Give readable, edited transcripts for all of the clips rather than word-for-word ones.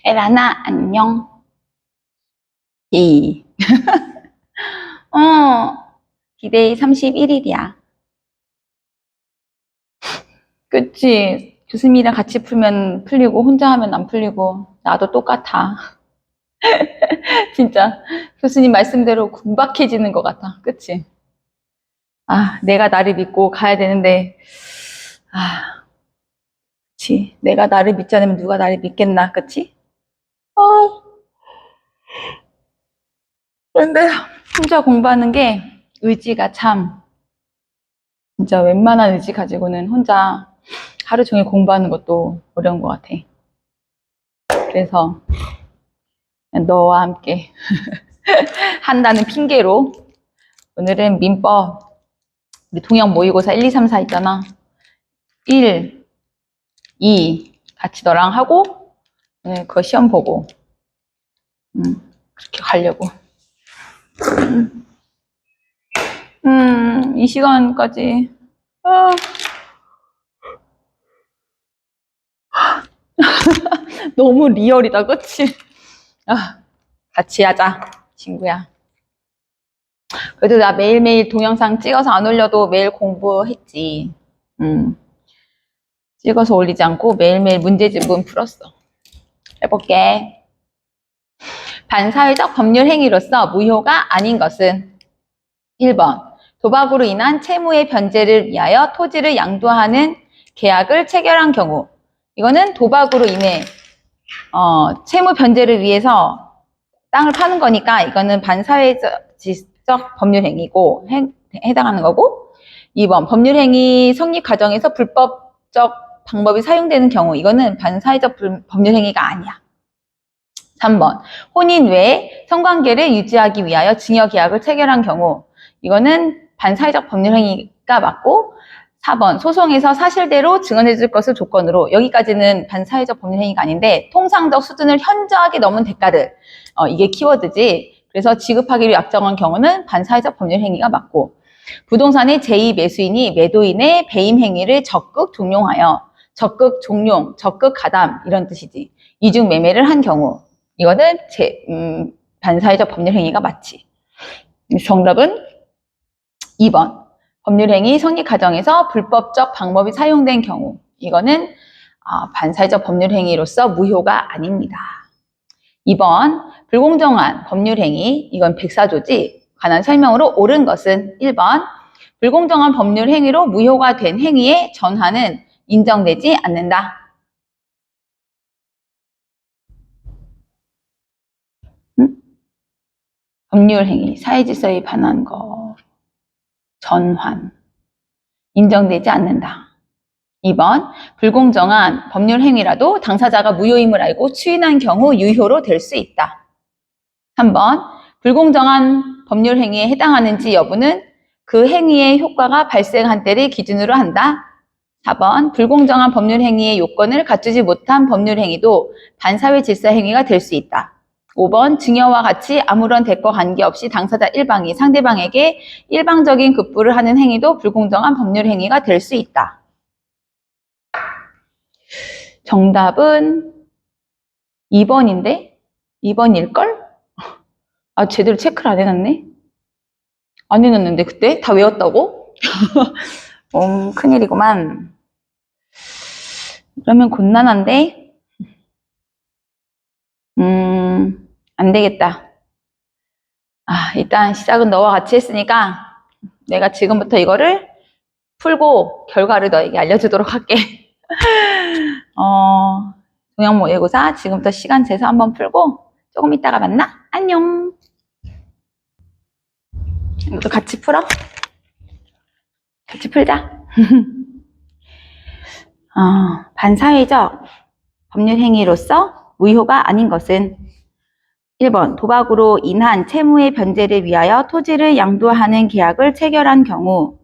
에라나, 안녕. 이. 어, 디데이 31일이야. 그치. 교수님이랑 같이 풀면 풀리고, 혼자 하면 안 풀리고, 나도 똑같아. 진짜. 교수님 말씀대로 궁박해지는 것 같아. 그치? 아, 내가 나를 믿고 가야 되는데, 아, 그치. 내가 나를 믿지 않으면 누가 나를 믿겠나, 그치? 어, 근데 혼자 공부하는 게 의지가 참, 진짜 웬만한 의지 가지고는 혼자 하루 종일 공부하는 것도 어려운 것 같아. 그래서 너와 함께 한다는 핑계로 오늘은 민법, 우리 동영 모의고사 1, 2, 3, 4 있잖아. 1, 2 같이 너랑 하고 오늘 그거 시험 보고 그렇게 가려고. 이 시간까지 너무 리얼이다, 그치? 같이 하자, 친구야. 그래도 나 매일매일 동영상 찍어서 안 올려도 매일 공부했지. 찍어서 올리지 않고 매일매일 문제집은 풀었어. 해볼게. 반사회적 법률 행위로서 무효가 아닌 것은 1번. 도박으로 인한 채무의 변제를 위하여 토지를 양도하는 계약을 체결한 경우. 이거는 도박으로 인해 채무 변제를 위해서 땅을 파는 거니까 이거는 반사회적 법률 행위고 해당하는 거고. 2번. 법률 행위 성립 과정에서 불법적 방법이 사용되는 경우. 이거는 반사회적 법률 행위가 아니야. 3번. 혼인 외에 성관계를 유지하기 위하여 증여계약을 체결한 경우. 이거는 반사회적 법률 행위가 맞고. 4번. 소송에서 사실대로 증언해줄 것을 조건으로. 여기까지는 반사회적 법률 행위가 아닌데 통상적 수준을 현저하게 넘은 대가를. 이게 키워드지. 그래서 지급하기로 약정한 경우는 반사회적 법률 행위가 맞고. 부동산의 제2매수인이 매도인의 배임 행위를 적극 종용하여. 적극 종용, 적극 가담 이런 뜻이지. 이중 매매를 한 경우. 이거는 반사회적 법률 행위가 맞지. 정답은 2번. 법률 행위 성립 과정에서 불법적 방법이 사용된 경우. 이거는 반사회적 법률 행위로서 무효가 아닙니다. 2번. 불공정한 법률 행위. 이건 백사조지. 관한 설명으로 옳은 것은 1번. 불공정한 법률 행위로 무효가 된 행위의 전환은 인정되지 않는다. 법률 행위, 사회질서에 반한 거, 전환, 인정되지 않는다. 2번, 불공정한 법률 행위라도 당사자가 무효임을 알고 추인한 경우 유효로 될 수 있다. 3번, 불공정한 법률 행위에 해당하는지 여부는 그 행위의 효과가 발생한 때를 기준으로 한다. 4번, 불공정한 법률 행위의 요건을 갖추지 못한 법률 행위도 반사회 질서 행위가 될 수 있다. 5번, 증여와 같이 아무런 대가 관계없이 당사자 일방이 상대방에게 일방적인 급부를 하는 행위도 불공정한 법률 행위가 될 수 있다. 정답은 2번인데? 2번일걸? 제대로 체크를 안 해놨네? 안 해놨는데 그때? 다 외웠다고? 큰일이구만. 그러면 곤란한데? 안 되겠다. 일단 시작은 너와 같이 했으니까 내가 지금부터 이거를 풀고 결과를 너에게 알려주도록 할게. 동영 모의고사 지금부터 시간 재서 한번 풀고 조금 이따가 만나? 안녕. 이것도 같이 풀어? 같이 풀자. 반사회적 법률 행위로서 무효가 아닌 것은 1번, 도박으로 인한 채무의 변제를 위하여 토지를 양도하는 계약을 체결한 경우.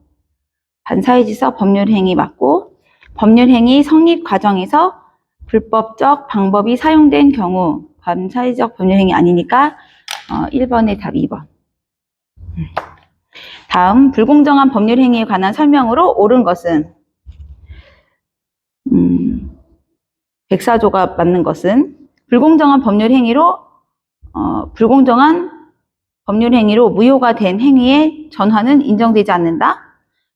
반사회질서 법률행위 맞고, 법률행위 성립 과정에서 불법적 방법이 사용된 경우. 반사회적 법률행위 아니니까 1번의 답 2번. 다음, 불공정한 법률행위에 관한 설명으로 옳은 것은 백사조가 맞는 것은 불공정한 법률 행위로 무효가 된 행위의 전환은 인정되지 않는다.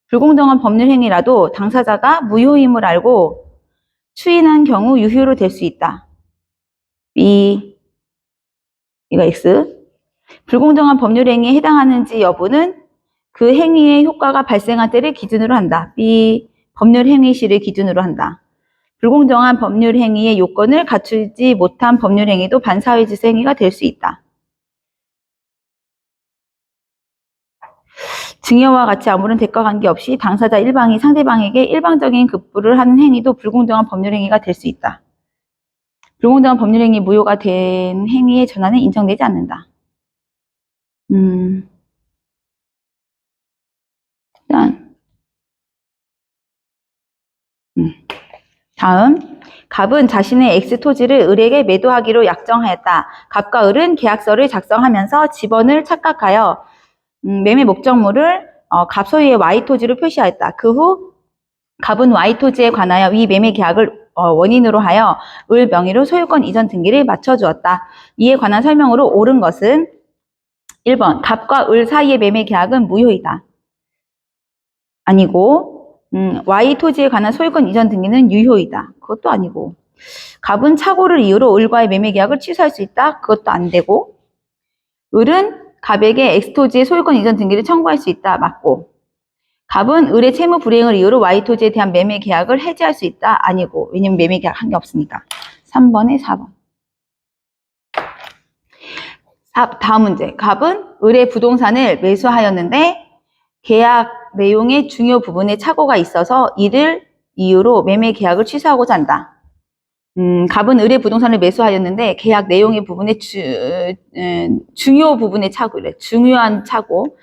불공정한 법률 행위라도 당사자가 무효임을 알고 추인한 경우 유효로 될 수 있다. B, 이거 X. 불공정한 법률 행위에 해당하는지 여부는 그 행위의 효과가 발생한 때를 기준으로 한다. B, 법률 행위 시를 기준으로 한다. 불공정한 법률 행위의 요건을 갖추지 못한 법률 행위도 반사회질서 행위가 될 수 있다. 증여와 같이 아무런 대가 관계없이 당사자 일방이 상대방에게 일방적인 급부를 하는 행위도 불공정한 법률 행위가 될 수 있다. 불공정한 법률 행위 무효가 된 행위의 전환은 인정되지 않는다. 일단 다음, 갑은 자신의 X 토지를 을에게 매도하기로 약정하였다. 갑과 을은 계약서를 작성하면서 집원을 착각하여 매매 목적물을 갑 소유의 Y 토지로 표시하였다. 그 후 갑은 Y 토지에 관하여 이 매매 계약을 원인으로 하여 을 명의로 소유권 이전 등기를 맞춰주었다. 이에 관한 설명으로 옳은 것은 1번, 갑과 을 사이의 매매 계약은 무효이다. 아니고 Y 토지에 관한 소유권 이전 등기는 유효이다. 그것도 아니고. 갑은 착오를 이유로 을과의 매매 계약을 취소할 수 있다. 그것도 안 되고. 을은 갑에게 X 토지의 소유권 이전 등기를 청구할 수 있다. 맞고. 갑은 을의 채무 불이행을 이유로 Y 토지에 대한 매매 계약을 해지할 수 있다. 아니고. 왜냐면 매매 계약 한 게 없으니까. 3번에 4번. 다음 문제. 갑은 을의 부동산을 매수하였는데 계약 내용의 중요 부분에 착오가 있어서 이를 이유로 매매 계약을 취소하고자 한다. 갑은 을의 부동산을 매수하였는데 계약 내용의 부분에 중요 부분에 착오래. 중요한 착오.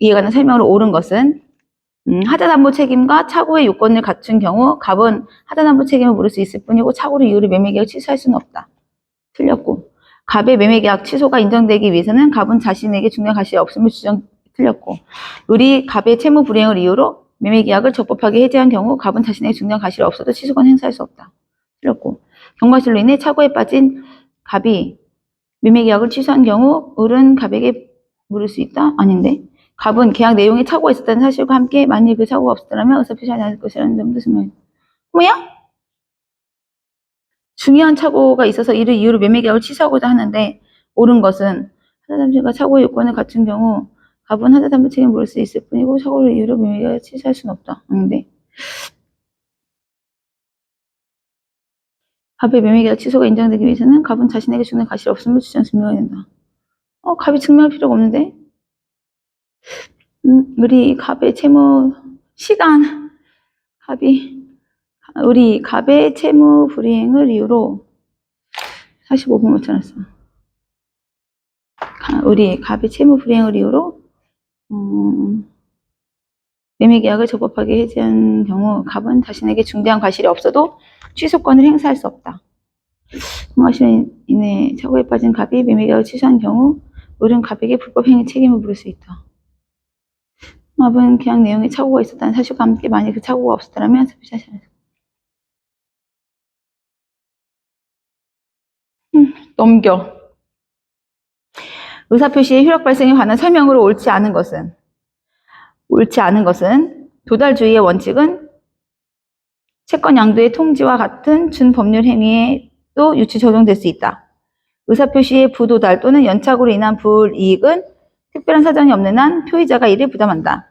이에 관한 설명으로 옳은 것은 하자담보 책임과 착오의 요건을 갖춘 경우 갑은 하자담보 책임을 물을 수 있을 뿐이고 착오를 이유로 매매 계약을 취소할 수는 없다. 틀렸고. 갑의 매매 계약 취소가 인정되기 위해서는 갑은 자신에게 중요한 가치가 없음을 틀렸고. 을이 갑의 채무 불이행을 이유로 매매 계약을 적법하게 해지한 경우 갑은 자신에게 중요한 가치가 없어도 취소권 행사할 수 없다. 틀렸고. 경과실로 인해 착오에 빠진 갑이 매매 계약을 취소한 경우 을은 갑에게 물을 수 있다? 아닌데. 갑은 계약 내용에 착오가 있었다는 사실과 함께 만일 그 착오가 없었다면 의사표시하지 않을 것이라는 점도 설명해. 뭐야? 중요한 착오가 있어서 이를 이유로 매매 계약을 취소하고자 하는데 옳은 것은 하자담보가 착오의 요건을 갖춘 경우 갑은 하자담보 책임을 물을 수 있을 뿐이고 착오를 이유로 매매 계약을 취소할 수는 없다. 아닌데. 갑의 매매 계약 취소가 인정되기 위해서는 갑은 자신에게 주는 가치가 없음을 증명해야 된다. 갑이 증명할 필요가 없는데. 우리 갑의 채무 시간 우리 갑의 채무 불이행을 이유로 45분 못 찾았어. 우리 갑의 채무 불이행을 이유로 매매 계약을 적법하게 해지한 경우 갑은 자신에게 중대한 과실이 없어도 취소권을 행사할 수 없다. 경과실로 인해 착오에 빠진 갑이 매매 계약을 취소한 경우 을은 갑에게 불법 행위 책임을 물을 수 있다. 갑은 계약 내용에 착오가 있었다는 사실과 함께 만약 그 착오가 없었다면 넘겨. 의사표시의 효력 발생에 관한 설명으로 옳지 않은 것은 도달주의의 원칙은 채권 양도의 통지와 같은 준법률 행위에도 유치 적용될 수 있다. 의사표시의 부도달 또는 연착으로 인한 불이익은 특별한 사정이 없는 한 표의자가 이를 부담한다.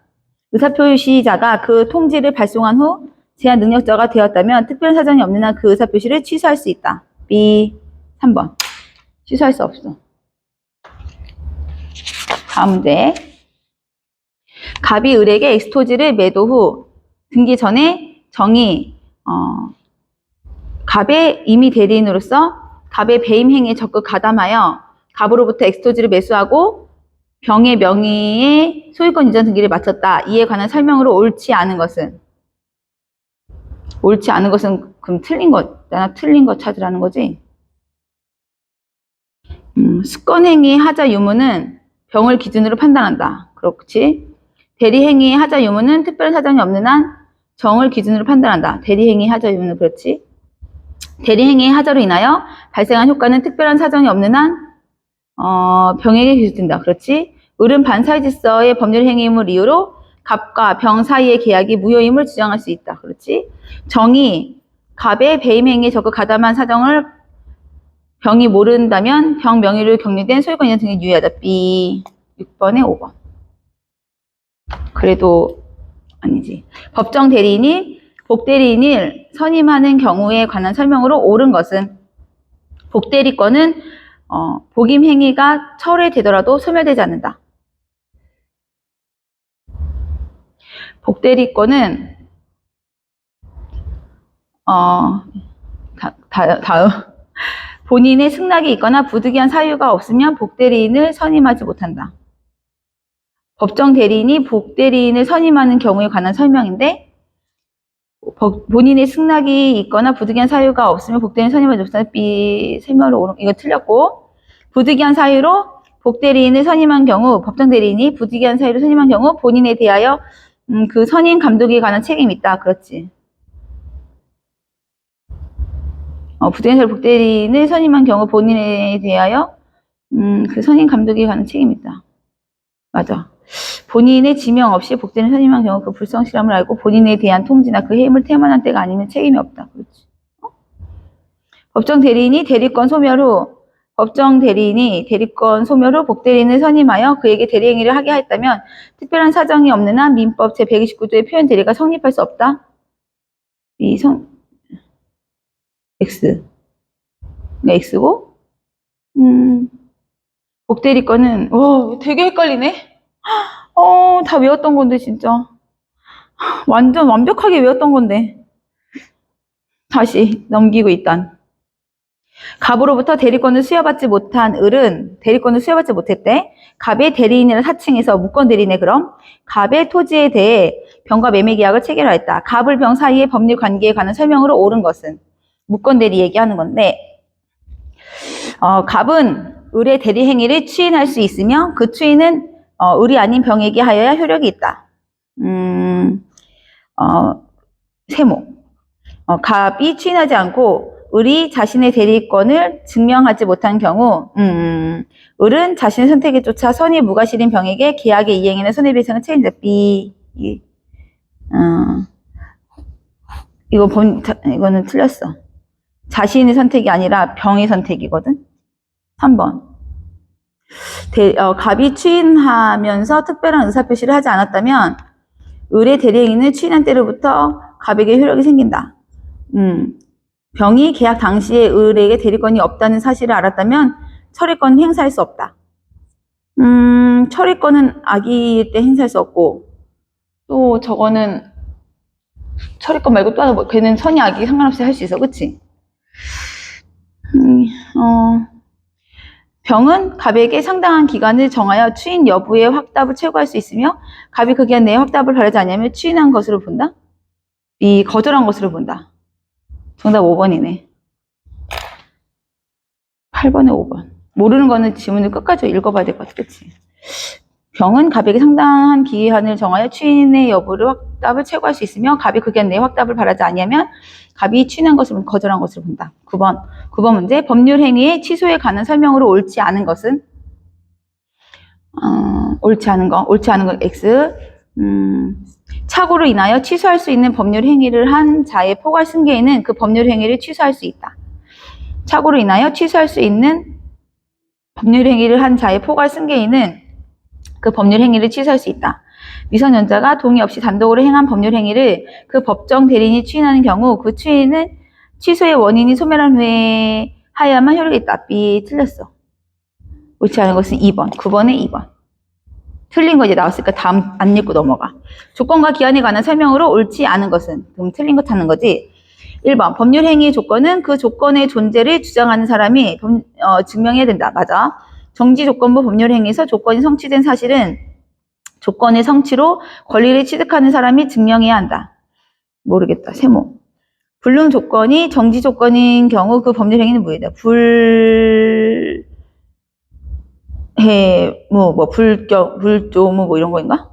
의사표시자가 그 통지를 발송한 후 제한 능력자가 되었다면 특별한 사정이 없는 한 그 의사표시를 취소할 수 있다. B 3번. 취소할 수 없어. 다음 문제. 갑이 을에게 X토지를 매도 후 등기 전에 정의 갑의 임의 대리인으로서 갑의 배임 행위에 적극 가담하여 갑으로부터 X토지를 매수하고 병의 명의의 소유권 이전 등기를 마쳤다. 이에 관한 설명으로 옳지 않은 것은 그럼 틀린 거 찾으라는 거지. 습권행위의 하자 유무는 병을 기준으로 판단한다. 그렇지. 대리행위의 하자 유무는 특별한 사정이 없는 한 정을 기준으로 판단한다. 대리행위 하자 유무는 그렇지. 대리행위의 하자로 인하여 발생한 효과는 특별한 사정이 없는 한 병에게 기술된다. 그렇지? 을은 반사회질서의 법률 행위임을 이유로 갑과 병 사이의 계약이 무효임을 주장할 수 있다. 그렇지? 정이 갑의 배임 행위에 적극 가담한 사정을 병이 모른다면 병 명의로 격리된 소유권 이전 등에 유의하다. B. 6번에 5번. 그래도 아니지. 법정 대리인이 복대리인을 선임하는 경우에 관한 설명으로 옳은 것은 복대리권은 복임 행위가 철회되더라도 소멸되지 않는다. 복대리권은 다음 본인의 승낙이 있거나 부득이한 사유가 없으면 복대리인을 선임하지 못한다. 법정 대리인이 복대리인을 선임하는 경우에 관한 설명인데 본인의 승낙이 있거나 부득이한 사유가 없으면 복대리인 선임하지 못한다. B. 설명으로 옳은 이거 틀렸고 부득이한 사유로 복대리인을 선임한 경우 법정 대리인이 부득이한 사유로 선임한 경우 본인에 대하여 그 선임 감독에 관한 책임이 있다. 그렇지. 부득이한 사유로 복대리인을 선임한 경우 본인에 대하여 그 선임 감독에 관한 책임이 있다. 맞아. 본인의 지명 없이 복대리인을 선임한 경우 그 불성실함을 알고 본인에 대한 통지나 그 해임을 태만한 때가 아니면 책임이 없다. 그렇지. 법정 대리인이 대리권 소멸 후 복대리인을 선임하여 그에게 대리행위를 하게 하였다면 특별한 사정이 없는 한 민법 제129조의 표현 대리가 성립할 수 없다. X. X고 복대리권은 되게 헷갈리네. 다 외웠던 건데 진짜 완전 완벽하게 외웠던 건데 다시 넘기고 일단 갑으로부터 대리권을 수여받지 못한 을은 대리권을 수여받지 못했대. 갑의 대리인을 사칭해서 무권 대리인에 그럼 갑의 토지에 대해 병과 매매 계약을 체결하였다. 갑을 병 사이의 법률 관계에 관한 설명으로 옳은 것은 무권 대리 얘기하는 건데 갑은 을의 대리 행위를 추인할 수 있으며 그 추인은 을이 아닌 병에게 하여야 효력이 있다. 세모. 갑이 추인하지 않고 을이 자신의 대리권을 증명하지 못한 경우 을은 자신의 선택에 쫓아 선의 무과실인 병에게 계약의 이행이나 손해배상을 책임진다. B. 이거는 틀렸어. 자신의 선택이 아니라 병의 선택이거든. 3번. 갑이 추인하면서 특별한 의사표시를 하지 않았다면 을의 대리행위는 추인한 때로부터 갑에게 효력이 생긴다. 병이 계약 당시에 을에게 대리권이 없다는 사실을 알았다면 처리권은 행사할 수 없다. 처리권은 악의일 때 행사할 수 없고 또 저거는 처리권 말고 또 하나 걔는 선의 악의 상관없이 할 수 있어. 그치? 병은 갑에게 상당한 기간을 정하여 추인 여부의 확답을 최고할 수 있으며 갑이 그 기간 내에 확답을 바라지 않으면 추인한 것으로 본다. B. 거절한 것으로 본다. 정답 5번이네. 8번에 5번. 모르는 거는 지문을 끝까지 읽어봐야 될 것 같아. 그치? 병은 갑에게 상당한 기한을 정하여 추인의 여부를 확답을 최고할 수 있으며 갑이 그 기간 내에 확답을 바라지 아니하면 갑이 추인한 것을 거절한 것으로 본다. 9번 문제. 법률 행위의 취소에 관한 설명으로 옳지 않은 것은 옳지 않은 거 X. 착오로 인하여 취소할 수 있는 법률 행위를 한 자의 포괄 승계인은 그 법률 행위를 취소할 수 있다. 착오로 인하여 취소할 수 있는 법률 행위를 한 자의 포괄 승계인은 그 법률 행위를 취소할 수 있다. 미성년자가 동의 없이 단독으로 행한 법률 행위를 그 법정 대리인이 추인하는 경우 그 추인은 취소의 원인이 소멸한 후에 하여야만 효력이 있다. B. 틀렸어. 옳지 않은 것은 2번. 9번에 2번. 틀린 거 이제 나왔으니까 다음 안 읽고 넘어가. 조건과 기한에 관한 설명으로 옳지 않은 것은 그럼 틀린 거 찾는 거지. 1번. 법률 행위의 조건은 그 조건의 존재를 주장하는 사람이 증명해야 된다. 맞아. 정지조건부 법률 행위에서 조건이 성취된 사실은 조건의 성취로 권리를 취득하는 사람이 증명해야 한다. 모르겠다. 세모. 불능 조건이 정지 조건인 경우 그 법률 행위는 무효다. 불조무 이런 거인가?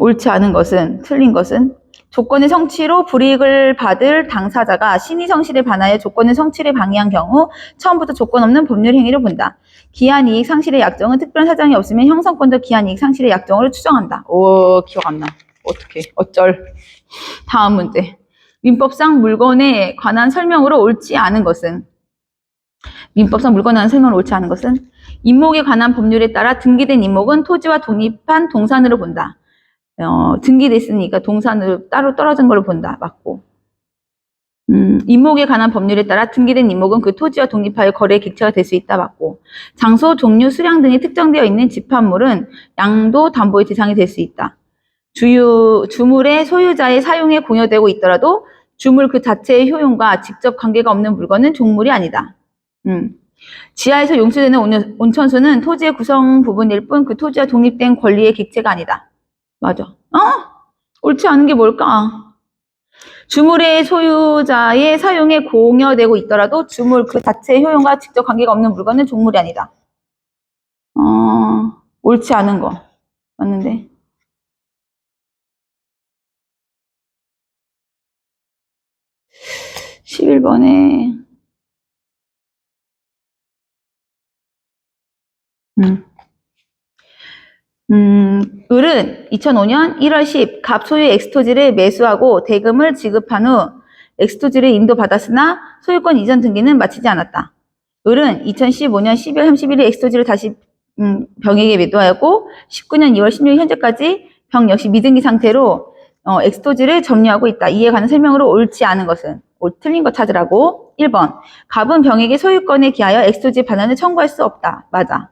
옳지 않은 것은 틀린 것은 조건의 성취로 불이익을 받을 당사자가 신의 성실에 반하여 조건의 성취를 방해한 경우 처음부터 조건 없는 법률 행위를 본다. 기한 이익 상실의 약정은 특별한 사정이 없으면 형성권도 기한 이익 상실의 약정으로 추정한다. 오, 기억 안 나. 어떡해. 어쩔. 다음 문제. 민법상 물건에 관한 설명으로 옳지 않은 것은? 민법상 물건에 관한 설명으로 옳지 않은 것은? 임목에 관한 법률에 따라 등기된 임목은 토지와 독립한 동산으로 본다. 등기됐으니까 동산으로 따로 떨어진 걸로 본다. 맞고. 임목에 관한 법률에 따라 등기된 임목은 그 토지와 독립하여 거래의 객체가 될 수 있다. 맞고. 장소, 종류, 수량 등이 특정되어 있는 집합물은 양도 담보의 대상이 될 수 있다. 주물의 소유자의 사용에 공여되고 있더라도 주물 그 자체의 효용과 직접 관계가 없는 물건은 종물이 아니다. 지하에서 용수되는 온천수는 토지의 구성 부분일 뿐 그 토지와 독립된 권리의 객체가 아니다. 맞아. 옳지 않은 게 뭘까? 주물의 소유자의 사용에 공여되고 있더라도 주물 그 자체의 효용과 직접 관계가 없는 물건은 종물이 아니다. 옳지 않은 거. 맞는데. 11번에 을은 2005년 1월 10 갑소유 엑스토지를 매수하고 대금을 지급한 후 엑스토지를 인도받았으나 소유권 이전 등기는 마치지 않았다. 을은 2015년 12월 31일 엑스토지를 다시 병에게 매도하였고 19년 2월 16일 현재까지 병 역시 미등기 상태로 엑스토지를 점유하고 있다. 이에 관한 설명으로 옳지 않은 것은? 틀린 거 찾으라고. 1번 갑은 병에게 소유권에 기하여 엑스토지 반환을 청구할 수 없다. 맞아.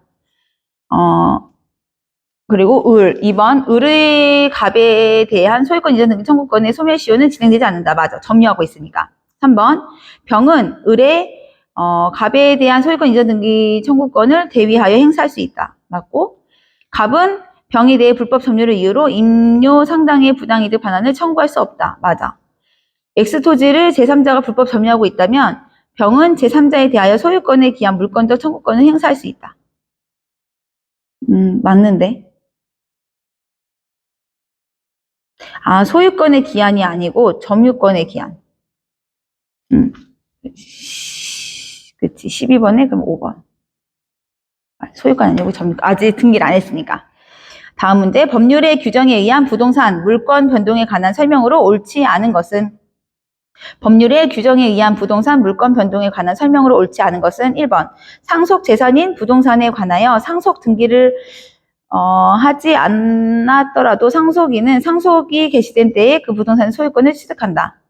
그리고 2번 을의 갑에 대한 소유권 이전 등기 청구권의 소멸시효는 진행되지 않는다. 맞아. 점유하고 있으니까. 3번 병은 을의 갑에 대한 소유권 이전 등기 청구권을 대위하여 행사할 수 있다. 맞고. 갑은 병에 대해 불법 점유를 이유로 임료 상당의 부당이득 반환을 청구할 수 없다. 맞아. 엑스토지를 제3자가 불법 점유하고 있다면 병은 제3자에 대하여 소유권에 기한 물권적 청구권을 행사할 수 있다. 맞는데. 소유권의 기한이 아니고 점유권의 기한. 그치. 12번에 그럼 5번. 소유권 아니고 점유권. 아직 등기를 안 했으니까. 다음 문제. 법률의 규정에 의한 부동산, 물권 변동에 관한 설명으로 옳지 않은 것은? 법률의 규정에 의한 부동산, 물권 변동에 관한 설명으로 옳지 않은 것은 1번. 상속 재산인 부동산에 관하여 상속 등기를 하지 않았더라도 상속인은 상속이 개시된 때에 그 부동산의 소유권을 취득한다.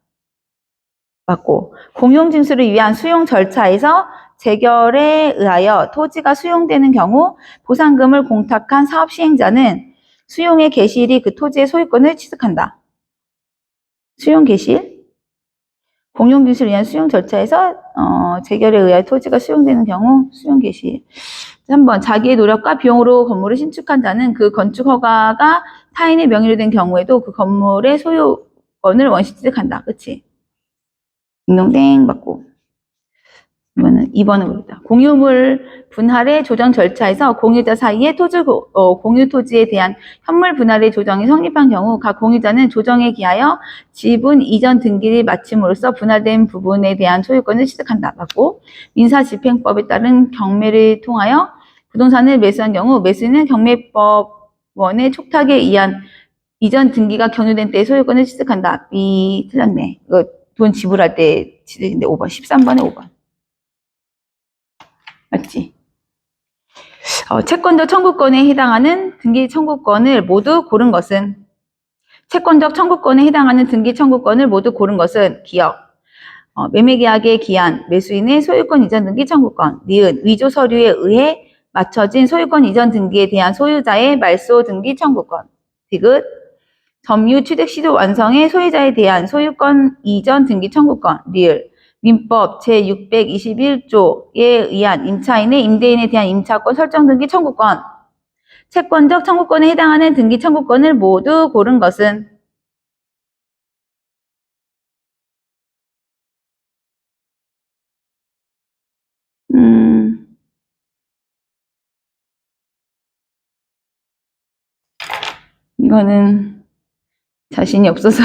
맞고. 공용징수를 위한 수용 절차에서 재결에 의하여 토지가 수용되는 경우 보상금을 공탁한 사업 시행자는 수용의 개시일이 그 토지의 소유권을 취득한다. 수용 개시일? 공용징수를 위한 수용 절차에서 재결에 의하여 토지가 수용되는 경우 수용 개시일. 3번 자기의 노력과 비용으로 건물을 신축한 자는 그 건축 허가가 타인의 명의로 된 경우에도 그 건물의 소유권을 원시 취득한다. 그치? 딩동댕 맞고. 이거는 2번은 그렇다. 공유물 분할의 조정 절차에서 공유자 사이에 공유 토지에 대한 현물 분할의 조정이 성립한 경우 각 공유자는 조정에 기하여 지분 이전 등기를 마침으로써 분할된 부분에 대한 소유권을 취득한다. 맞고. 민사집행법에 따른 경매를 통하여 부동산을 매수한 경우 매수인은 경매법원의 촉탁에 의한 이전 등기가 경유된 때의 소유권을 취득한다. B 틀렸네. 이거 돈 지불할 때 취득인데 5번. 13번에 5번. 맞지? 채권적 청구권에 해당하는 등기 청구권을 모두 고른 것은? 채권적 청구권에 해당하는 등기 청구권을 모두 고른 것은? 기억. 매매계약의 기한, 매수인의 소유권 이전 등기 청구권, 니은, 위조 서류에 의해 맞춰진 소유권 이전 등기에 대한 소유자의 말소 등기 청구권, 디귿, 점유 취득 시도 완성의 소유자에 대한 소유권 이전 등기 청구권, 리을, 민법 제621조에 의한 임차인의 임대인에 대한 임차권 설정 등기 청구권, 채권적 청구권에 해당하는 등기 청구권을 모두 고른 것은? 이거는 자신이 없어서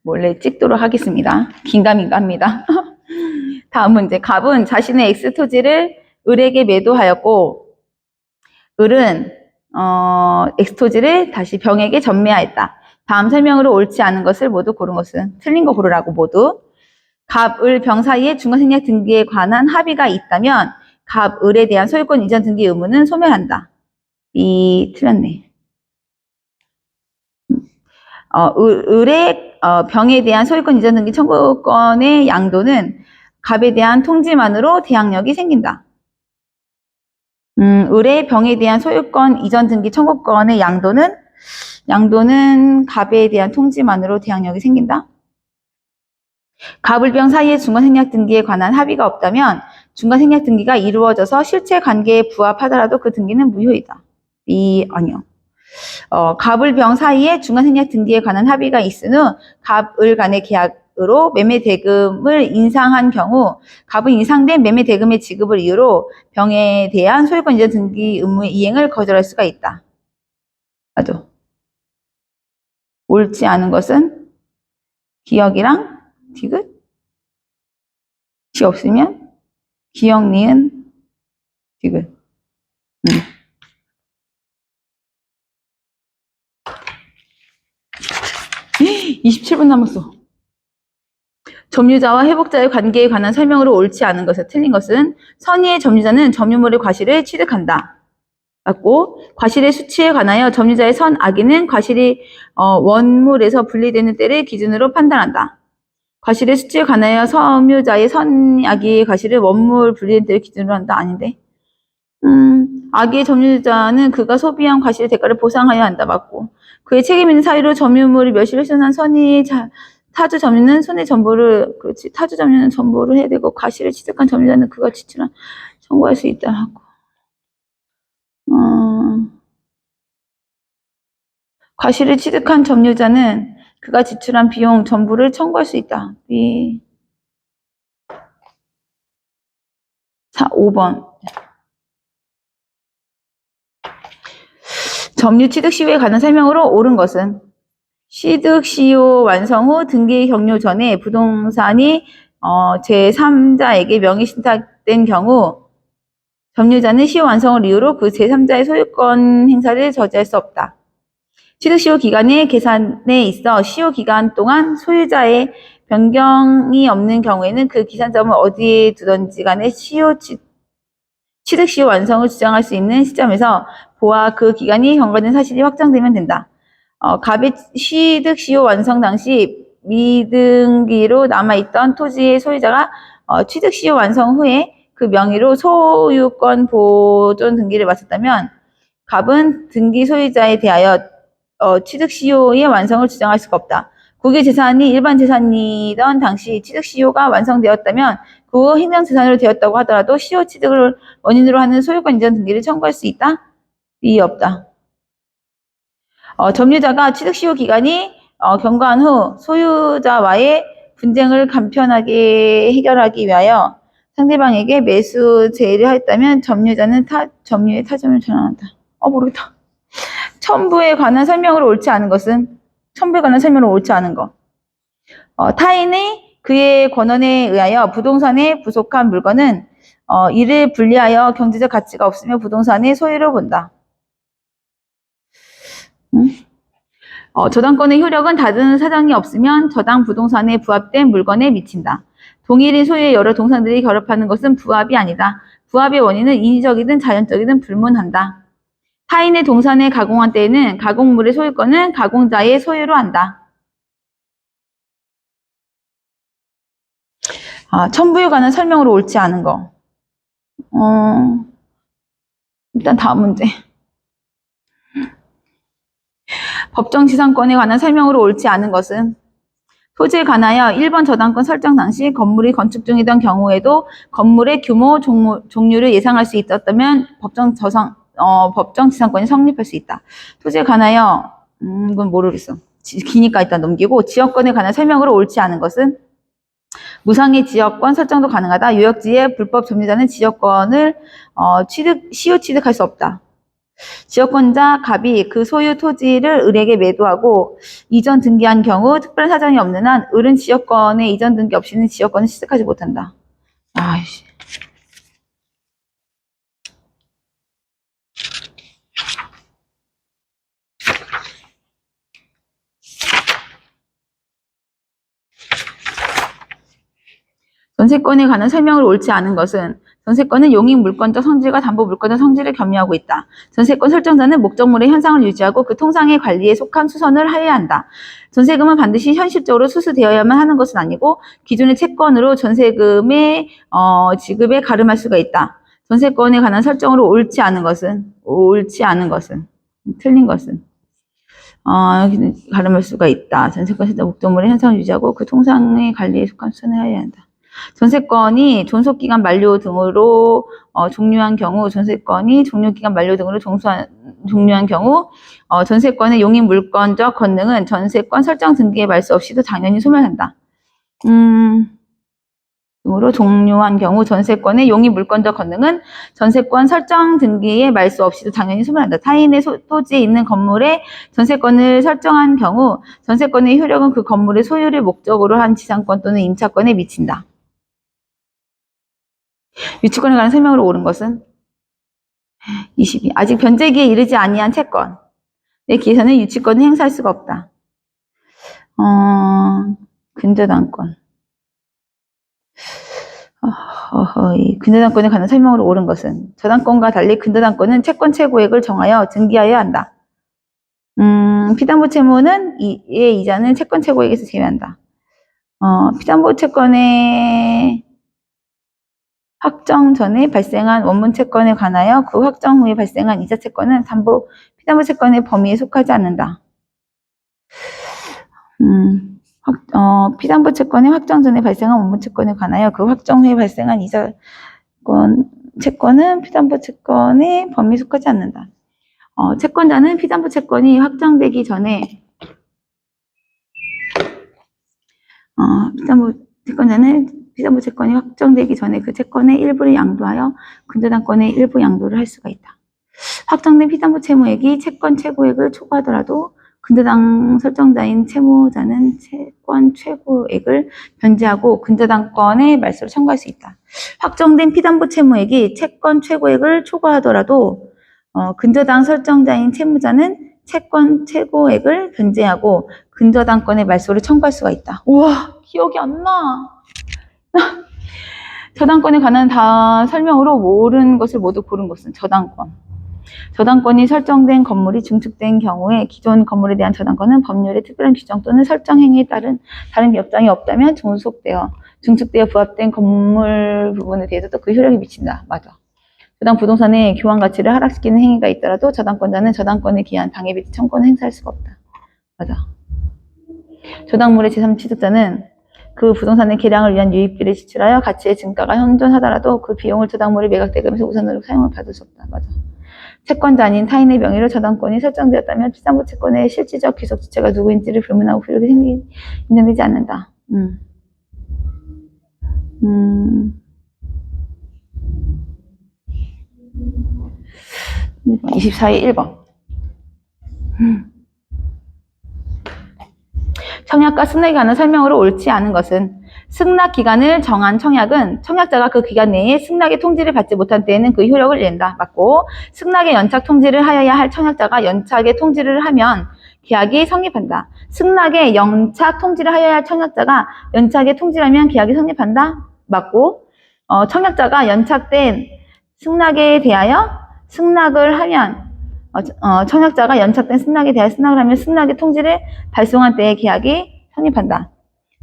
몰래 찍도록 하겠습니다. 긴가민가 합니다. 다음 문제. 갑은 자신의 X 토지를 을에게 매도하였고 을은 X 토지를 다시 병에게 전매하였다. 다음 설명으로 옳지 않은 것을 모두 고른 것은 틀린 거 고르라고 모두. 갑, 을, 병 사이에 중간생략 등기에 관한 합의가 있다면 갑, 을에 대한 소유권 이전 등기 의무는 소멸한다. 이 틀렸네. 을의 병에 대한 소유권 이전 등기 청구권의 양도는 갑에 대한 통지만으로 대항력이 생긴다. 을의 병에 대한 소유권 이전 등기 청구권의 양도는 갑에 대한 통지만으로 대항력이 생긴다. 갑을병 사이의 중간생략 등기에 관한 합의가 없다면 중간생략 등기가 이루어져서 실체 관계에 부합하더라도 그 등기는 무효이다. 아니요. 갑을병 사이에 중간생략 등기에 관한 합의가 있은 후 갑을 간의 계약으로 매매 대금을 인상한 경우 갑은 인상된 매매 대금의 지급을 이유로 병에 대한 소유권 이전 등기 의무의 이행을 거절할 수가 있다. 맞아. 옳지 않은 것은 기억이랑 디귿? 시 없으면 기억, 니은, 디귿. 27분 남았어. 점유자와 회복자의 관계에 관한 설명으로 옳지 않은 것을 틀린 것은 선의의 점유자는 점유물의 과실을 취득한다. 맞고 과실의 수치에 관하여 점유자의 선악의는 과실이 원물에서 분리되는 때를 기준으로 판단한다. 과실의 수치에 관하여 점유자의 선악의의 과실을 원물 분리된 때를 기준으로 한다. 아닌데. 악의의 점유자는 그가 소비한 과실의 대가를 보상하여야 한다. 맞고 그의 책임 있는 사유로 점유물이 멸실을 훼손한 선의 타주 점유는 손해 전보를 그렇지 타주 점유는 전보를 해야 되고 과실을 취득한 점유자는 그가 지출한 청구할 수 있다 하고 과실을 취득한 점유자는 그가 지출한 비용 전부를 청구할 수 있다. 5번. 점유 취득 시효에 관한 설명으로 옳은 것은 취득 시효 완성 후 등기 경료 전에 부동산이 제3자에게 명의 신탁된 경우 점유자는 시효 완성을 이유로 그 제3자의 소유권 행사를 저지할 수 없다. 취득 시효 기간의 계산에 있어 시효 기간 동안 소유자의 변경이 없는 경우에는 그 기산점을 어디에 두든지 간에 취득 시효 완성을 주장할 수 있는 시점에서 보아 그 기간이 경과된 사실이 확정되면 된다. 갑의 취득 시효 완성 당시 미등기로 남아있던 토지의 소유자가 취득 시효 완성 후에 그 명의로 소유권 보존 등기를 마쳤다면 갑은 등기 소유자에 대하여 취득 시효의 완성을 주장할 수가 없다. 국유 재산이 일반 재산이던 당시 취득 시효가 완성되었다면 그 후 행정 재산으로 되었다고 하더라도 시효 취득을 원인으로 하는 소유권 이전 등기를 청구할 수 있다? B 없다. 점유자가 취득 시효 기간이 경과한 후 소유자와의 분쟁을 간편하게 해결하기 위하여 상대방에게 매수 제의를 하였다면 점유자는 점유의 타점을 전환한다. 모르겠다. 첨부에 관한 설명으로 옳지 않은 것은 첨부에 관한 설명으로 옳지 않은 것. 타인이 그의 권한에 의하여 부동산에 부속한 물건은 이를 분리하여 경제적 가치가 없으며 부동산의 소유로 본다. 저당권의 효력은 다른 사정이 없으면 저당 부동산에 부합된 물건에 미친다. 동일인 소유의 여러 동산들이 결합하는 것은 부합이 아니다. 부합의 원인은 인위적이든 자연적이든 불문한다. 타인의 동산에 가공한 때에는 가공물의 소유권은 가공자의 소유로 한다. 첨부에 관한 설명으로 옳지 않은 거. 일단 다음 문제. 법정지상권에 관한 설명으로 옳지 않은 것은 토지에 관하여 1번 저당권 설정 당시 건물이 건축 중이던 경우에도 건물의 규모, 종류를 예상할 수 있었다면 법정지상권이 성립할 수 있다. 토지에 관하여 이건 모르겠어. 기니까 일단 넘기고 지역권에 관한 설명으로 옳지 않은 것은 무상의 지역권 설정도 가능하다. 유역지의 불법 점유자는 지역권을 시효 취득할 수 없다. 지역권자 갑이 그 소유 토지를 을에게 매도하고 이전 등기한 경우 특별한 사정이 없는 한 을은 지역권에 이전 등기 없이는 지역권을 취득하지 못한다. 아이씨. 전세권에 관한 설명을 옳지 않은 것은 전세권은 용익 물권적 성질과 담보 물권적 성질을 겸유하고 있다. 전세권 설정자는 목적물의 현상을 유지하고 그 통상의 관리에 속한 수선을 하여야 한다. 전세금은 반드시 현실적으로 수수되어야만 하는 것은 아니고 기존의 채권으로 전세금의 지급에 가름할 수가 있다. 전세권에 관한 설정으로 옳지 않은 것은 틀린 것은 가름할 수가 있다. 전세권 설정 목적물의 현상을 유지하고 그 통상의 관리에 속한 수선을 하여야 한다. 전세권이 존속기간 만료 등으로 종료한 경우, 전세권이 종료기간 만료 등으로 종료한 경우, 전세권의 용익 물권적 권능은 전세권 설정 등기에 말수 없이도 당연히 소멸한다. 등으로 종료한 경우 전세권의 용익 물권적 권능은 전세권 설정 등기에 말수 없이도 당연히 소멸한다. 타인의 토지에 있는 건물에 전세권을 설정한 경우 전세권의 효력은 그 건물의 소유를 목적으로 한 지상권 또는 임차권에 미친다. 유치권에 관한 설명으로 옳은 것은 22. 아직 변제기에 이르지 아니한 채권에 기해서는 유치권을 행사할 수가 없다. 근저당권. 이 근저당권에 관한 설명으로 옳은 것은 저당권과 달리 근저당권은 채권 최고액을 정하여 등기하여야 한다. 피담보 채무는 이의 이자는 채권 최고액에서 제외한다. 피담보 채권의 확정 전에 발생한 원문 채권에 관하여 그 확정 후에 발생한 이자 채권은 피담보 채권의 범위에 속하지 않는다. 피담보 채권의 확정 전에 발생한 원문 채권에 관하여 그 확정 후에 발생한 이자 채권은 피담보 채권의 범위에 속하지 않는다. 채권자는 피담보 채권이 확정되기 전에 피담보 채권이 확정되기 전에 그 채권의 일부를 양도하여 근저당권의 일부 양도를 할 수가 있다. 확정된 피담보 채무액이 채권 최고액을 초과하더라도 근저당 설정자인 채무자는 채권 최고액을 변제하고 근저당권의 말소를 청구할 수 있다. 확정된 피담보 채무액이 채권 최고액을 초과하더라도 근저당 설정자인 채무자는 채권 최고액을 변제하고 근저당권의 말소를 청구할 수가 있다. 우와, 기억이 안 나. 저당권에 관한 다 설명으로 옳은 것을 모두 고른 것은 저당권. 저당권이 설정된 건물이 증축된 경우에 기존 건물에 대한 저당권은 법률의 특별한 규정 또는 설정 행위에 따른 다른 협정이 없다면 증축되어 부합된 건물 부분에 대해서도 그 효력이 미친다. 맞아. 저당 부동산의 교환 가치를 하락시키는 행위가 있더라도 저당권자는 저당권에 기한 방해비지 청구권을 행사할 수가 없다. 맞아. 저당물의 제3취득자는 그 부동산의 개량을 위한 유익비를 지출하여 가치의 증가가 현존하더라도 그 비용을 저당물이 매각대금에서 우선으로 사용을 받을 수 없다. 맞아. 채권자 아닌 타인의 명의로 저당권이 설정되었다면 피담보 채권의 실질적 귀속 주체가 누구인지를 불문하고 효력이 인정되지 않는다. 24의 1번. 청약과 승낙에 관한 설명으로 옳지 않은 것은 승낙 기간을 정한 청약은 청약자가 그 기간 내에 승낙의 통지를 받지 못한 때에는 그 효력을 낸다. 맞고 승낙의 연착 통지를 하여야 할 청약자가 연착의 통지를 하면 계약이 성립한다. 승낙의 연착 통지를 하여야 할 청약자가 연착의 통지를 하면 계약이 성립한다. 맞고 청약자가 연착된 승낙에 대하여 승낙을 하면 청약자가 연착된 승낙에 대하여 승낙을 하면 승낙의 통지를 발송한 때에 계약이 성립한다.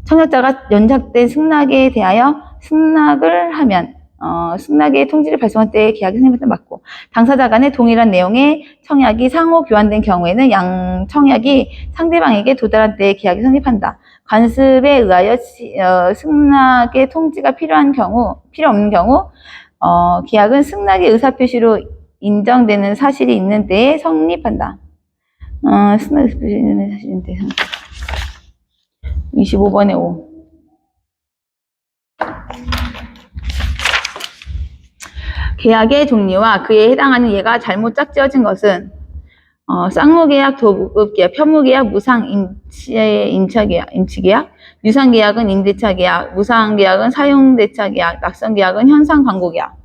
청약자가 연착된 승낙에 대하여 승낙을 하면 승낙의 통지를 발송한 때에 계약이 성립한다. 맞고 당사자 간의 동일한 내용의 청약이 상호 교환된 경우에는 양 청약이 상대방에게 도달한 때에 계약이 성립한다. 관습에 의하여 승낙의 통지가 필요 없는 경우 계약은 승낙의 의사표시로 인정되는 사실이 있는 때에 성립한다. 승낙의 의사표시로 있는 사실이 있는 때에 성립한다. 25번에 5. 계약의 종류와 그에 해당하는 예가 잘못 짝지어진 것은 쌍무계약, 도급계약, 편무계약, 임차계약, 임치계약, 유상계약은 임대차계약, 무상계약은 사용대차계약, 낙선계약은 현상광고계약.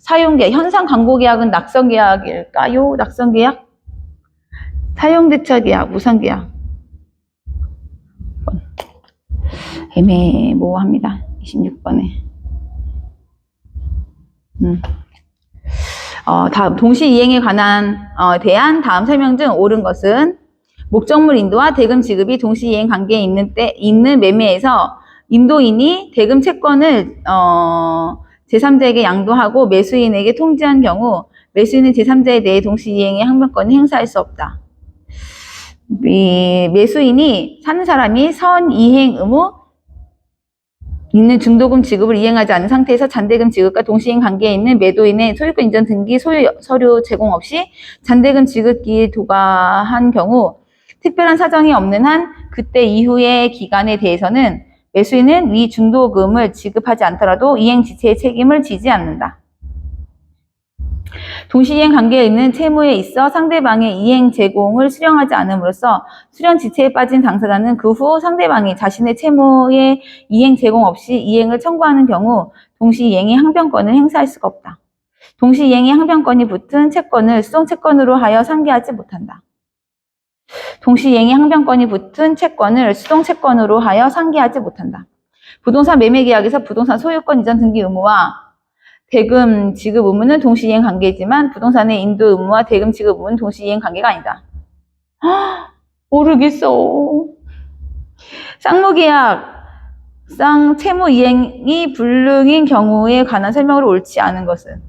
사용계약, 현상광고계약은 낙선계약일까요? 낙선계약? 사용대차계약, 무상계약. 애매모호합니다. 26번에. 다음 동시이행에 대한 다음 설명 중 옳은 것은 목적물 인도와 대금 지급이 동시이행 관계에 있는 매매에서 인도인이 대금 채권을 제3자에게 양도하고 매수인에게 통지한 경우 매수인은 제3자에 대해 동시이행의 항변권을 행사할 수 없다. 매수인이 사는 사람이 선이행 의무 있는 중도금 지급을 이행하지 않은 상태에서 잔대금 지급과 동시행 관계에 있는 매도인의 소유권 인정 등기 소유 서류 제공 없이 잔대금 지급기에 도과한 경우 특별한 사정이 없는 한 그때 이후의 기간에 대해서는 매수인은 위 중도금을 지급하지 않더라도 이행 지체의 책임을 지지 않는다. 동시이행 관계에 있는 채무에 있어 상대방의 이행 제공을 수령하지 않음으로써 수령 지체에 빠진 당사자는 그 후 상대방이 자신의 채무의 이행 제공 없이 이행을 청구하는 경우 동시이행의 항변권을 행사할 수가 없다. 동시이행의 항변권이 붙은 채권을 수동채권으로 하여 상계하지 못한다. 동시이행의 항변권이 붙은 채권을 수동채권으로 하여 상계하지 못한다. 부동산 매매계약에서 부동산 소유권 이전 등기 의무와 대금 지급 의무는 동시이행 관계이지만 부동산의 인도 의무와 대금 지급 의무는 동시이행 관계가 아니다. 모르겠어. 쌍무계약, 채무 이행이 불능인 경우에 관한 설명으로 옳지 않은 것은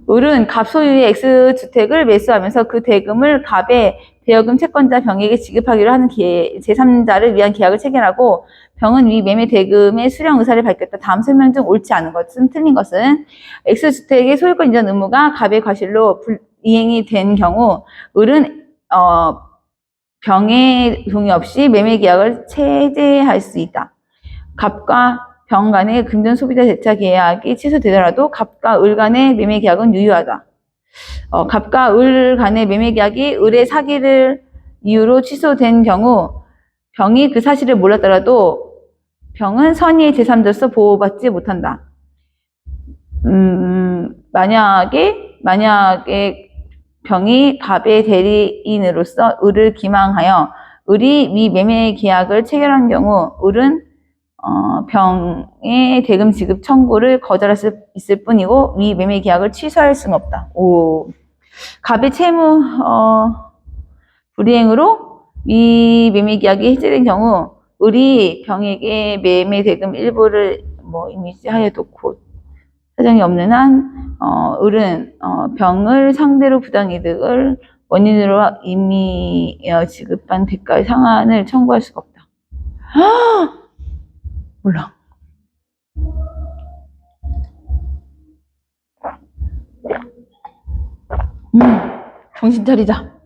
을은 갑 소유의 X주택을 매수하면서 그 대금을 갑의 대여금 채권자 병에게 지급하기로 하는 제3자를 위한 계약을 체결하고 병은 위 매매 대금의 수령 의사를 밝혔다. 다음 설명 중 옳지 않은 것은 틀린 것은 X주택의 소유권 이전 의무가 갑의 과실로 이행이 된 경우 을은 병의 동의 없이 매매 계약을 체제할 수 있다. 갑과 병 간의 금전 소비자 대차 계약이 취소되더라도 갑과 을 간의 매매 계약은 유효하다. 갑과 을 간의 매매 계약이 을의 사기를 이유로 취소된 경우 병이 그 사실을 몰랐더라도 병은 선의의 제3자로서 보호받지 못한다. 만약에 병이 갑의 대리인으로서 을을 기망하여 을이 위 매매 계약을 체결한 경우 을은 병의 대금 지급 청구를 거절할 수 있을 뿐이고 위 매매 계약을 취소할 수는 없다. 갑의 채무 불이행으로 위 매매 계약이 해제된 경우 을이 병에게 매매 대금 일부를 이미지하여 놓고 사정이 없는 한 을은 병을 상대로 부당이득을 원인으로 이미 지급한 대가의 상한을 청구할 수가 없다. 몰라. 정신 차리자.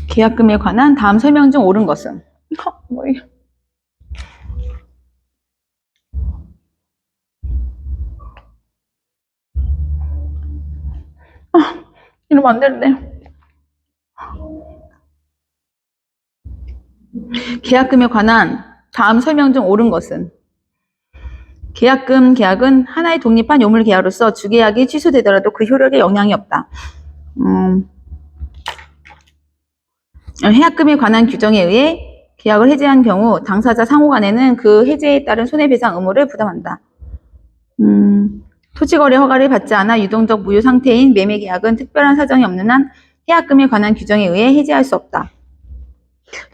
계약금에 관한 다음 설명 중 옳은 것은 이러면 안 되는데. 계약금에 관한 다음 설명 중 옳은 것은 계약은 하나의 독립한 요물 계약으로서 주계약이 취소되더라도 그 효력에 영향이 없다. 해약금에 관한 규정에 의해 계약을 해지한 경우 당사자 상호간에는 그 해지에 따른 손해배상 의무를 부담한다. 토지거래 허가를 받지 않아 유동적 무효 상태인 매매계약은 특별한 사정이 없는 한 해약금에 관한 규정에 의해 해지할 수 없다.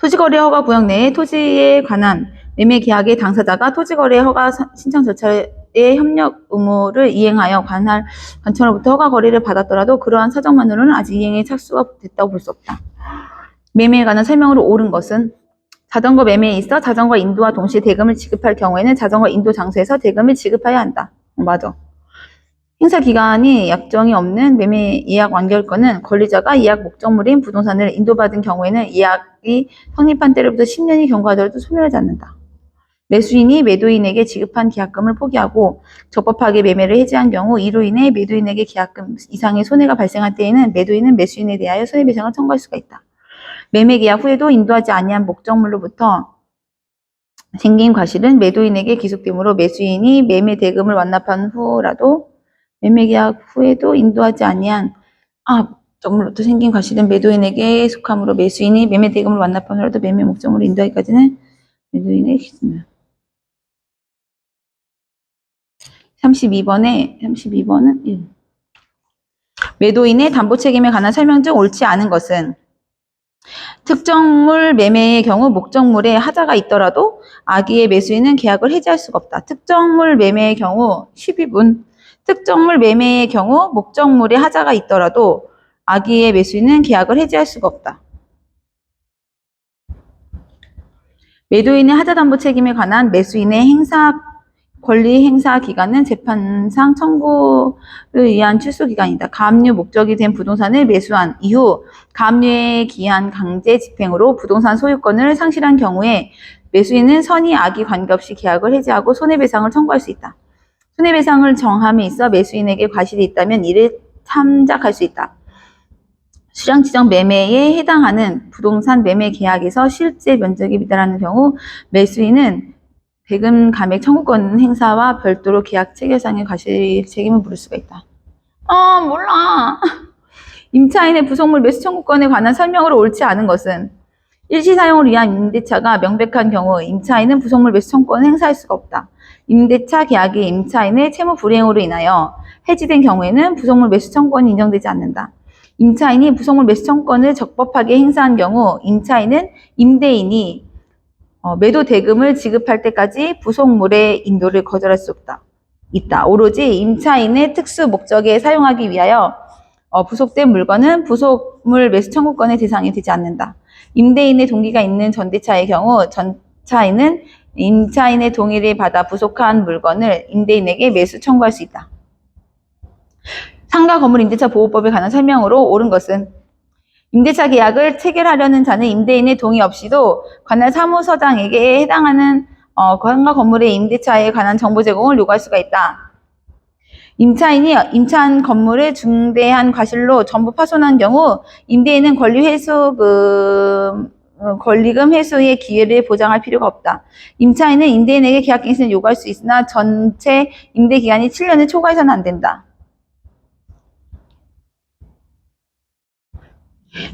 토지거래 허가 구역 내에 토지에 관한 매매계약의 당사자가 토지거래 허가 신청 절차에 협력 의무를 이행하여 관청으로부터 허가 거래를 받았더라도 그러한 사정만으로는 아직 이행에 착수가 됐다고 볼 수 없다. 매매에 관한 설명으로 옳은 것은 자전거 매매에 있어 자전거 인도와 동시에 대금을 지급할 경우에는 자전거 인도 장소에서 대금을 지급해야 한다. 맞아. 행사 기간이 약정이 없는 매매 예약 완결권은 권리자가 예약 목적물인 부동산을 인도받은 경우에는 예약이 성립한 때로부터 10년이 경과하더라도 소멸하지 않는다. 매수인이 매도인에게 지급한 계약금을 포기하고 적법하게 매매를 해지한 경우 이로 인해 매도인에게 계약금 이상의 손해가 발생할 때에는 매도인은 매수인에 대하여 손해배상을 청구할 수가 있다. 매매 계약 후에도 인도하지 아니한 목적물로부터 생긴 과실은 매도인에게 기속되므로 매수인이 매매 대금을 완납한 후라도 매매 계약 후에도 인도하지 아니한 목적물로부터 생긴 과실은 매도인에게 속하므로 매수인이 매매 대금을 완납한 후라도 매매 목적물을 인도하기까지는 매도인에게 기준다. 32번은 1. 매도인의 담보 책임에 관한 설명 중 옳지 않은 것은 특정물 매매의 경우 목적물에 하자가 있더라도 악의의 매수인은 계약을 해지할 수가 없다. 특정물 매매의 경우 12분. 특정물 매매의 경우 목적물에 하자가 있더라도 악의의 매수인은 계약을 해지할 수가 없다. 매도인의 하자 담보 책임에 관한 매수인의 권리 행사 기간은 재판상 청구를 위한 출소 기간이다. 가압류 목적이 된 부동산을 매수한 이후 가압류에 기한 강제 집행으로 부동산 소유권을 상실한 경우에 매수인은 선의 악의 관계없이 계약을 해지하고 손해배상을 청구할 수 있다. 손해배상을 정함에 있어 매수인에게 과실이 있다면 이를 참작할 수 있다. 수량지정 매매에 해당하는 부동산 매매 계약에서 실제 면적이 미달하는 경우 매수인은 대금 감액 청구권 행사와 별도로 계약 체결상의 과실 책임을 물을 수가 있다. 몰라. 임차인의 부속물 매수 청구권에 관한 설명으로 옳지 않은 것은 일시 사용을 위한 임대차가 명백한 경우 임차인은 부속물 매수 청구권을 행사할 수가 없다. 임대차 계약이 임차인의 채무 불이행으로 인하여 해지된 경우에는 부속물 매수 청구권이 인정되지 않는다. 임차인이 부속물 매수 청구권을 적법하게 행사한 경우 임차인은 임대인이 매도 대금을 지급할 때까지 부속물의 인도를 거절할 수 있다. 오로지 임차인의 특수 목적에 사용하기 위하여 부속된 물건은 부속물 매수 청구권의 대상이 되지 않는다. 임대인의 동의가 있는 전대차의 경우 전차인은 임차인의 동의를 받아 부속한 물건을 임대인에게 매수 청구할 수 있다. 상가 건물 임대차 보호법에 관한 설명으로 옳은 것은 임대차 계약을 체결하려는 자는 임대인의 동의 없이도 관할 사무서장에게 해당하는 상가 건물의 임대차에 관한 정보 제공을 요구할 수가 있다. 임차인이 임차한 건물의 중대한 과실로 전부 파손한 경우 임대인은 권리금 회수의 기회를 보장할 필요가 없다. 임차인은 임대인에게 계약갱신을 요구할 수 있으나 전체 임대기간이 7년을 초과해서는 안 된다.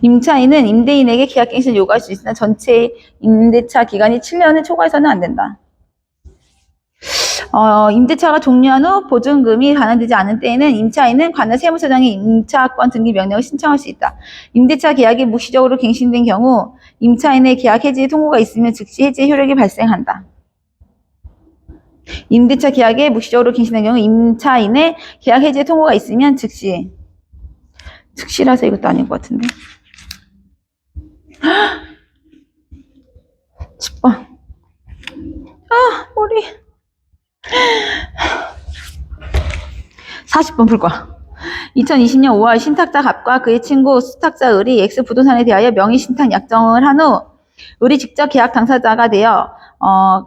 임차인은 임대인에게 계약갱신을 요구할 수 있으나 전체 임대차 기간이 7년을 초과해서는 안 된다. 임대차가 종료한 후 보증금이 반환되지 않은 때에는 임차인은 관할 세무서장에 임차권 등기 명령을 신청할 수 있다. 임대차 계약이 묵시적으로 갱신된 경우 임차인의 계약 해지 통보가 있으면 즉시 해지 효력이 발생한다. 임대차 계약에 묵시적으로 갱신된 경우 임차인의 계약 해지 통보가 있으면 즉시라서 이것도 아닌 것 같은데. 10번. 머리. 40번 풀 거야. 2020년 5월 신탁자 갑과 그의 친구 수탁자 을이 X 부동산에 대하여 명의 신탁 약정을 한 후 을이 직접 계약 당사자가 되어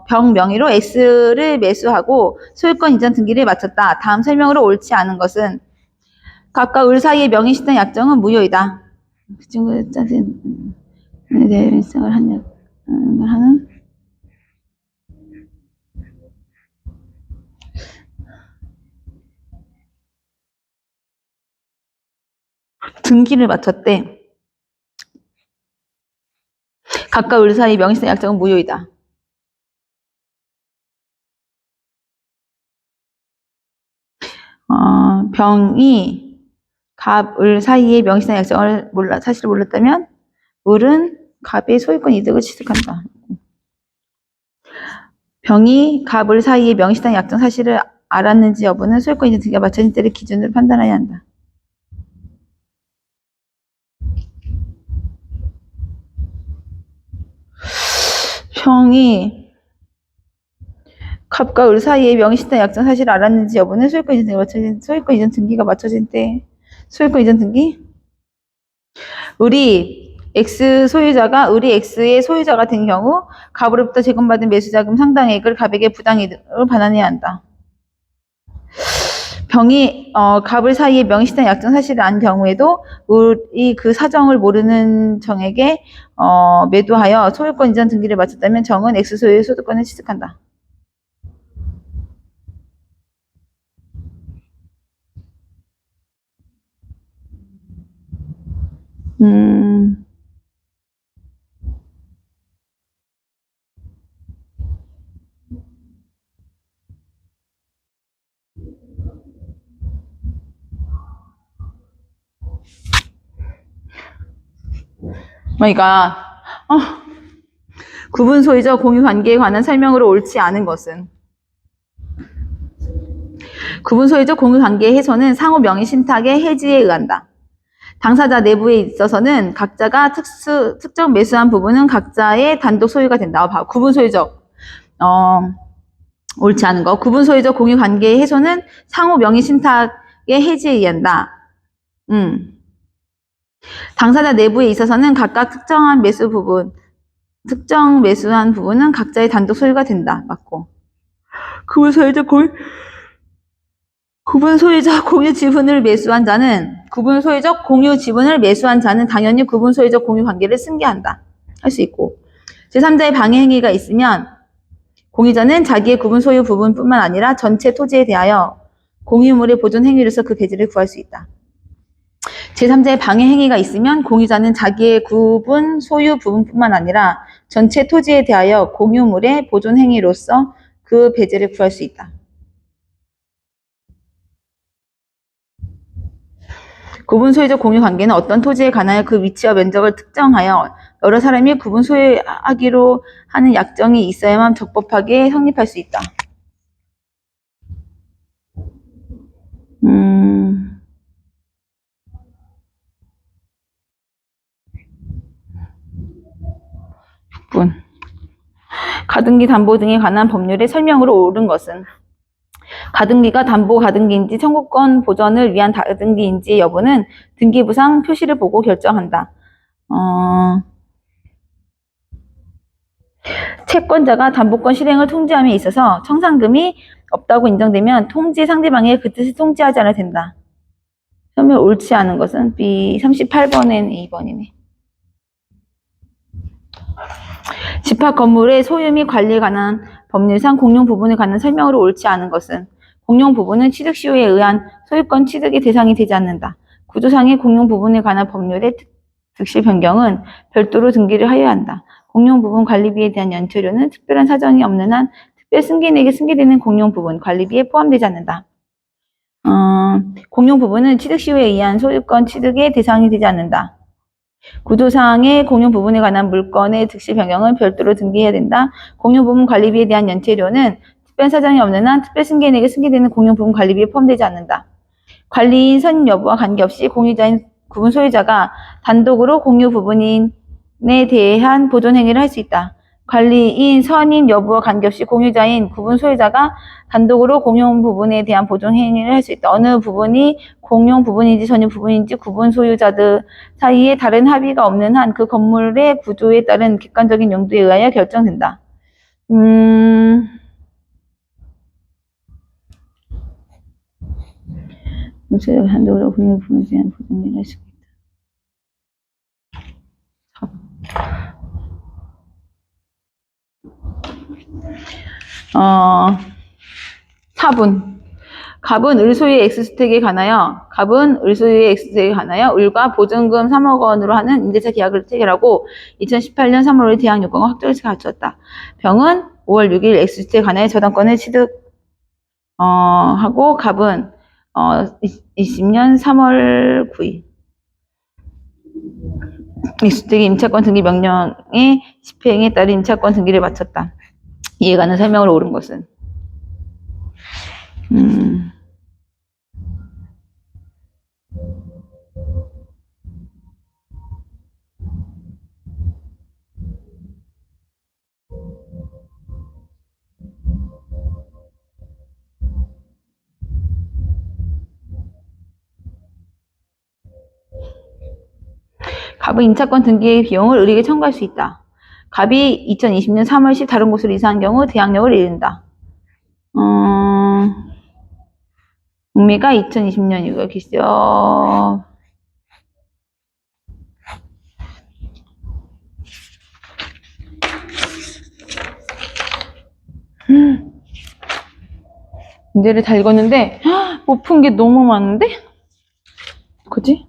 병 명의로 X를 매수하고 소유권 이전 등기를 마쳤다. 다음 설명으로 옳지 않은 것은 갑과 을 사이의 명의 신탁 약정은 무효이다. 그 친구의 짜증 대해 생각을 하는 등기를 마쳤대. 갑과 을 사이 명시된 약정은 무효이다. 병이 갑, 을 사이의 명시된 약정을 사실을 몰랐다면 을은 갑의 소유권 이득을 취득한다. 병이 갑, 을 사이의 명시된 약정 사실을 알았는지 여부는 소유권 이득 등기가 맞춰진 때를 기준으로 판단해야 한다. 병이 갑과 을 사이의 명시된 약정 사실을 알았는지 여부는 소유권 이전 등기가 맞춰진 소유권 이전 등기가 맞춰진 때 소유권 이전 등기 을이 X 소유자가 을이 X의 소유자가 된 경우 갑으로부터 제공받은 매수자금 상당액을 갑에게 부당이득을 반환해야 한다. 병이 갑을 사이에 명시된 약정 사실을 안 경우에도 을이 그 사정을 모르는 정에게 매도하여 소유권 이전 등기를 마쳤다면 정은 X 소유의 소유권을 취득한다. 그러니까 구분 소유적 공유 관계에 관한 설명으로 옳지 않은 것은 구분 소유적 공유 관계의 해소는 상호 명의 신탁의 해지에 의한다. 당사자 내부에 있어서는 각자가 특정 매수한 부분은 각자의 단독 소유가 된다. 구분 소유적 옳지 않은 거. 구분 소유적 공유 관계의 해소는 상호 명의 신탁의 해지에 의한다. 당사자 내부에 있어서는 각각 특정한 특정 매수한 부분은 각자의 단독 소유가 된다. 맞고. 구분 소유적 공유 지분을 매수한 자는 당연히 구분 소유적 공유 관계를 승계한다. 할 수 있고. 제3자의 방해 행위가 있으면 공유자는 자기의 구분 소유 부분뿐만 아니라 전체 토지에 대하여 공유물의 보존 행위로서 그 배제를 구할 수 있다. 제3자의 방해 행위가 있으면 공유자는 자기의 구분 소유 부분뿐만 아니라 전체 토지에 대하여 공유물의 보존 행위로서 그 배제를 구할 수 있다. 구분 소유적 공유 관계는 어떤 토지에 관하여 그 위치와 면적을 특정하여 여러 사람이 구분 소유하기로 하는 약정이 있어야만 적법하게 성립할 수 있다. 가등기 담보 등에 관한 법률의 설명으로 옳은 것은 가등기가 담보 가등기인지 청구권 보전을 위한 가등기인지 여부는 등기부상 표시를 보고 결정한다. 채권자가 담보권 실행을 통지함에 있어서 청산금이 없다고 인정되면 통지 상대방의 그 뜻을 통지하지 않아도 된다. 설명 옳지 않은 것은 B 38번엔 2번이네. 집합 건물의 소유 및 관리에 관한 법률상 공용 부분에 관한 설명으로 옳지 않은 것은 공용 부분은 취득 시효에 의한 소유권 취득의 대상이 되지 않는다. 구조상의 공용 부분에 관한 법률의 득실 변경은 별도로 등기를 하여야 한다. 공용 부분 관리비에 대한 연체료는 특별한 사정이 없는 한 특별 승계인에게 승계되는 공용 부분 관리비에 포함되지 않는다. 공용 부분은 취득 시효에 의한 소유권 취득의 대상이 되지 않는다. 구조상의 공용 부분에 관한 물건의 득실 변경은 별도로 등기해야 된다. 공용 부분 관리비에 대한 연체료는 특별 사정이 없는 한 특별 승계인에게 승계되는 공용 부분 관리비에 포함되지 않는다. 관리인 선임 여부와 관계없이 공유자인 구분 소유자가 단독으로 공유 부분인에 대한 보존 행위를 할 수 있다. 관리인 선임 여부와 관계없이 공유자인 구분 소유자가 단독으로 공용 부분에 대한 보존 행위를 할 수 있다. 어느 부분이 공용 부분인지 전유 부분인지 구분 소유자들 사이에 다른 합의가 없는 한 그 건물의 구조에 따른 객관적인 용도에 의하여 결정된다. 소유자가 단독으로 공용 부분에 대한 보존 행위를 할 수 있다. 4분. 갑은 을 소유의 X주택에 관하여 을과 보증금 3억 원으로 하는 임대차 계약을 체결하고 2018년 3월 5일 대항 요건과 확정을 갖추었다. 병은 5월 6일 X주택에 관하여 저당권을 하고 갑은 20년 3월 9일 X주택의 임차권 등기 명령의 집행에 따른 임차권 등기를 마쳤다. 이에 관한 설명을 옳은 것은 갑은 임차권 등기의 비용을 을에게 청구할 수 있다. 갑이 2020년 3월 10일 다른 곳으로 이사한 경우 대항력을 잃는다. 옥미가 2020년 이거 기시죠. 문제를 다 읽었는데 못 푼 게 너무 많은데? 그지?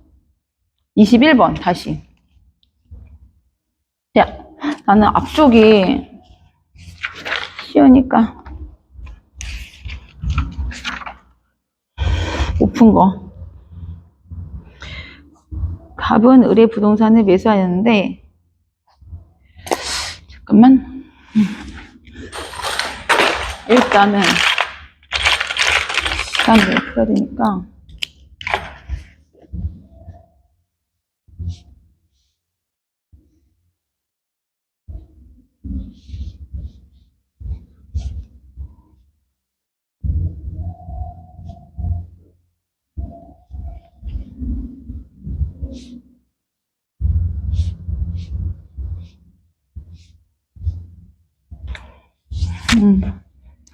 21번 다시. 야, 나는 앞쪽이 쉬우니까 못 푼 거. 갑은 을의 부동산을 매수하였는데 잠깐만. 일단은 시간을 풀어야 되니까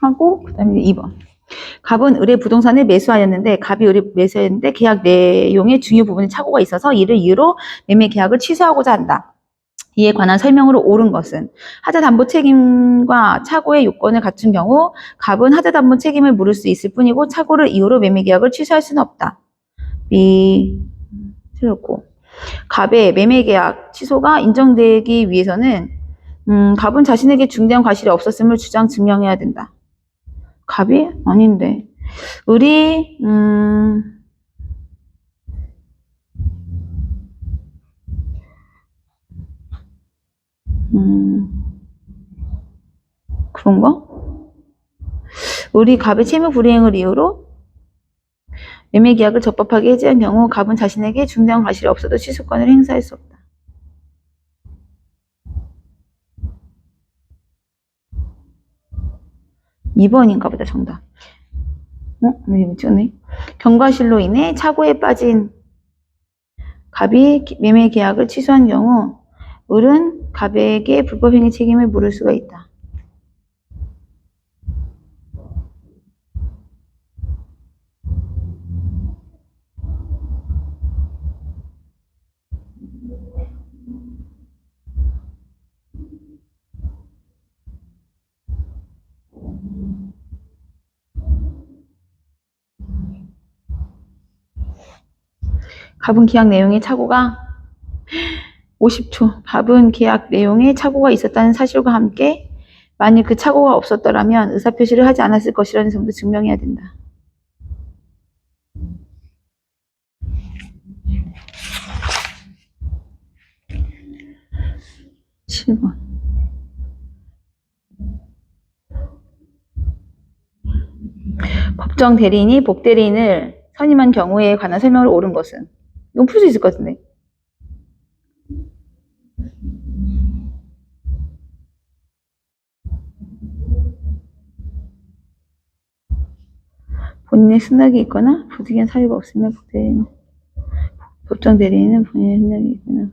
하고 그 다음에 2번. 갑은 을의 부동산을 매수하였는데 갑이 을을 매수하였는데 계약 내용의 중요 부분에 착오가 있어서 이를 이유로 매매 계약을 취소하고자 한다. 이에 관한 설명으로 옳은 것은 하자 담보 책임과 착오의 요건을 갖춘 경우 갑은 하자 담보 책임을 물을 수 있을 뿐이고 착오를 이유로 매매 계약을 취소할 수는 없다. B 틀렸고 갑의 매매 계약 취소가 인정되기 위해서는 갑은 자신에게 중대한 과실이 없었음을 주장 증명해야 된다. 갑이? 아닌데. 을이 그런가? 을이 갑의 채무 불이행을 이유로 매매 계약을 적법하게 해지한 경우 갑은 자신에게 중대한 과실이 없어도 취소권을 행사할 수 없다. 2번인가 보다 정답. 왜 찍었네? 경과실로 인해 착오에 빠진 갑이 매매 계약을 취소한 경우 을은 갑에게 불법행위 책임을 물을 수가 있다. 갑은 계약 내용의 착오가 50초. 갑은 계약 내용에 착오가 있었다는 사실과 함께 만일 그 착오가 없었더라면 의사표시를 하지 않았을 것이라는 점도 증명해야 된다. (7번) 법정 대리인이 복대리인을 선임한 경우에 관한 설명을 옳은 것은? 이건 풀 수 있을 것 같은데. 본인의 승낙이 있거나 부득이한 사유가 없으면 법정 대리인은 본인의 승낙이 있거나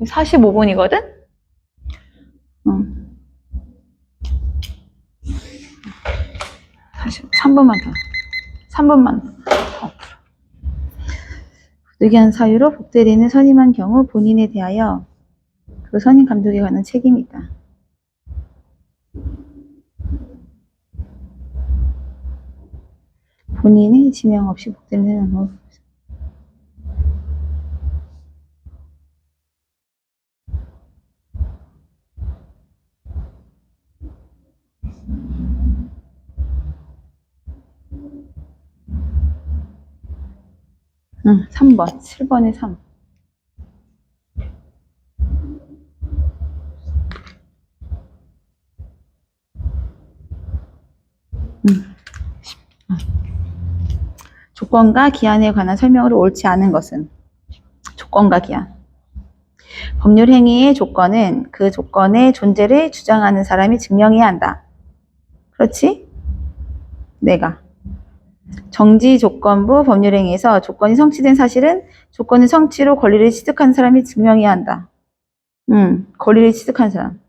45분이거든? 3분만 더. 3분만 더. 부득이한 사유로 복대리인을 선임한 경우 본인에 대하여 그 선임 감독에 관한 책임이 있다. 본인의 지명 없이 복제되는 거. 응, 3번. 7번에 3. 조건과 기한에 관한 설명으로 옳지 않은 것은 조건과 기한. 법률 행위의 조건은 그 조건의 존재를 주장하는 사람이 증명해야 한다. 그렇지? 내가. 정지 조건부 법률 행위에서 조건이 성취된 사실은 조건의 성취로 권리를 취득한 사람이 증명해야 한다. 권리를 취득한 사람.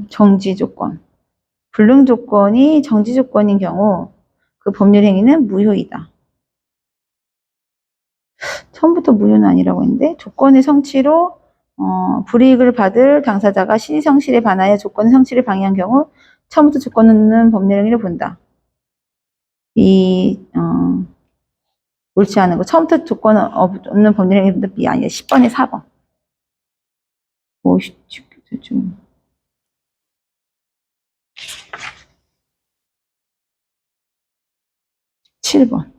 정지 조건. 불능 조건이 정지 조건인 경우 그 법률 행위는 무효이다. 처음부터 무효는 아니라고 했는데 조건의 성취로 불이익을 받을 당사자가 시의 성실에 반하여 조건의 성취를 방해한 경우 처음부터 조건 없는 법률 행위를 본다. 옳지 않은 거. 처음부터 조건 없는 법률 행위를 본다. B 아니야. 10번에 4번. 50주 좀. 7번.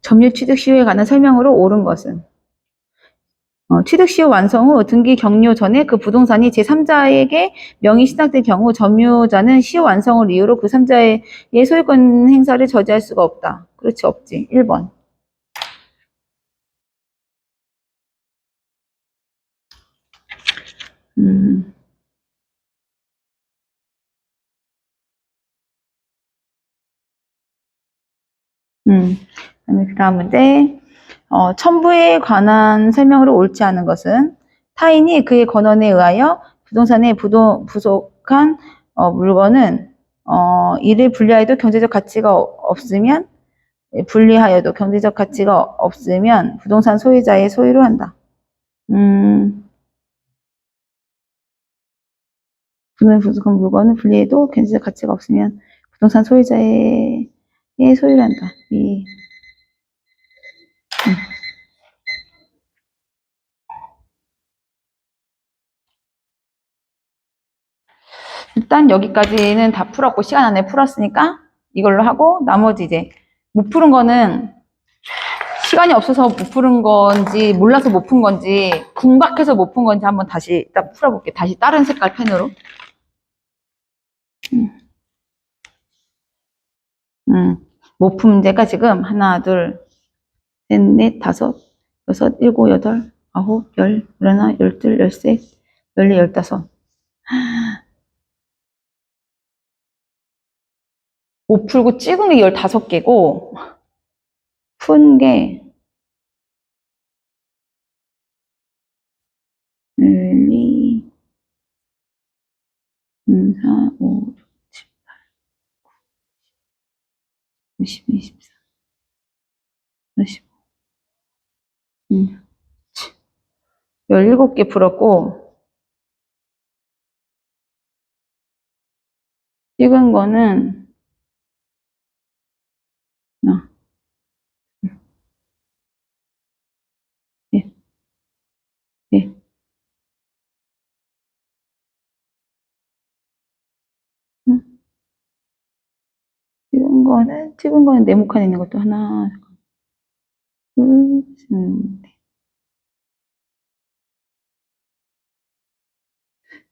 점유 취득 시효에 관한 설명으로 옳은 것은 취득 시효 완성 후 등기 격려 전에 그 부동산이 제3자에게 명의 신탁된 경우 점유자는 시효 완성을 이유로 그 3자의 소유권 행사를 저지할 수가 없다. 그렇지, 없지. 1번. 그 다음 문제. 첨부에 관한 설명으로 옳지 않은 것은 타인이 그의 권한에 의하여 부동산에 부속한 물건은 이를 분리하여도 경제적 가치가 없으면 부동산 소유자의 소유로 한다. 부속한 물건은 분리해도 경제적 가치가 없으면 부동산 소유자의 소유를 한다. 일단 여기까지는 다 풀었고 시간 안에 풀었으니까 이걸로 하고 나머지 이제 못 푸른 거는 시간이 없어서 못 푸른 건지 몰라서 못 푼 건지 궁박해서 못 푼 건지 한번 다시 일단 풀어볼게. 다시 다른 색깔 펜으로. 못 푼 문제가 지금 하나, 둘, 셋, 넷, 다섯, 여섯, 일곱, 여덟, 아홉, 열, 열하나, 열둘, 열셋, 열네, 열다섯. 못 풀고 찍은 게 15개고 푼 게 1, 2, 3, 4, 5, 6, 7, 8, 9, 10, 24, 45, 17개 풀었고 찍은 거는 네. 찍은 거는 네모칸에 있는 것도 하나, 둘, 셋, 넷.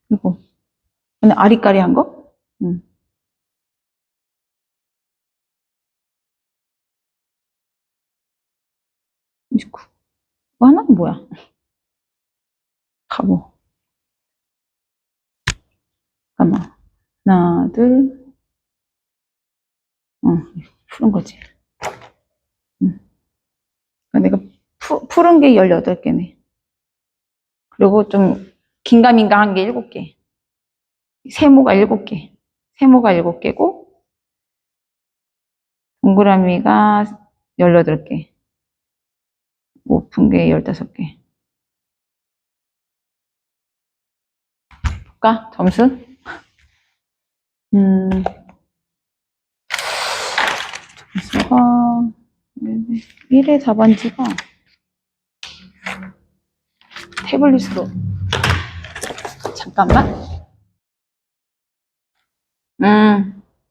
그리고 오늘 아리까리 한 거? 29. 하나는 뭐야? 가보. 잠깐만. 하나, 둘. 푸른 거지. 내가 푸른 게 18개네. 그리고 좀 긴가민가 한 게 7개. 세모가 7개. 세모가 7개고, 동그라미가 18개. 오픈 게 15개. 볼까? 점수? 점수가 1의 답안지가 태블릿으로 잠깐만.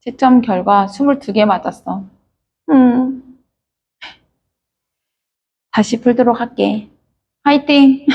채점 결과 22개 맞았어. 다시 풀도록 할게. 화이팅!